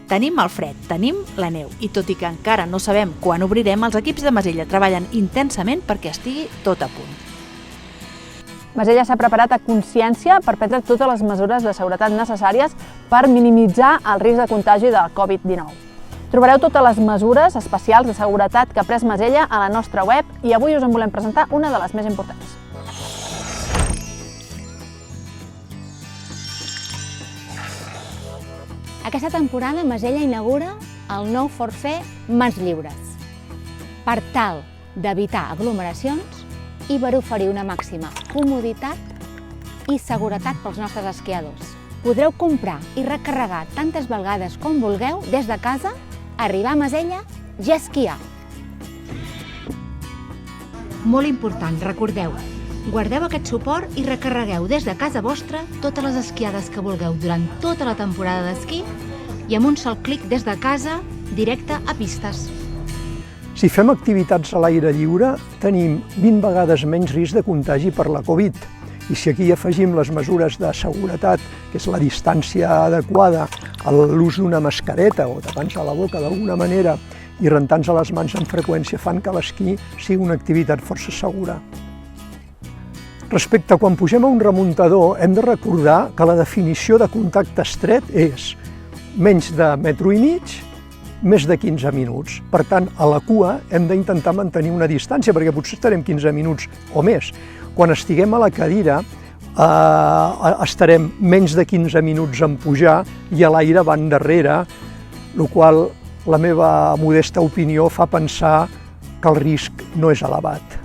Tenim el fred, tenim la neu i tot i que encara no sabem quan obrirem, els equips de Masella treballen intensament perquè estigui tot a punt. Masella s'ha preparat a consciència per prendre totes les mesures de seguretat necessàries per minimitzar el risc de contagi del Covid-19. Trobareu totes les mesures especials de seguretat que ha pres Masella a la nostra web i avui us en volem presentar una de les més importants. Aquesta temporada Masella inaugura el nou forfait Mans Lliures per tal d'evitar aglomeracions i per oferir una màxima comoditat i seguretat pels nostres esquiadors. Podreu comprar i recarregar tantes vegades com vulgueu des de casa, arribar a Masella i esquiar. Molt important, recordeu, guardeu aquest suport i recarregueu des de casa vostra totes les esquiades que vulgueu durant tota la temporada d'esquí i amb un sol clic des de casa, directe a pistes. Si fem activitats a l'aire lliure, tenim 20 vegades menys risc de contagi per la Covid. I si aquí afegim les mesures de seguretat, que és la distància adequada, l'ús d'una mascareta o tapant-se la boca d'alguna manera i rentant-se les mans amb freqüència, fan que l'esquí sigui una activitat força segura. Respecte a quan pugem a un remuntador, hem de recordar que la definició de contacte estret és menys de 1,5 metres, més de 15 minuts. Per tant, a la cua hem d'intentar mantenir una distància, perquè potser estarem 15 minuts o més. Quan estiguem a la cadira, estarem menys de 15 minuts en pujar i a l'aire van darrere, el qual la meva modesta opinió fa pensar que el risc no és elevat.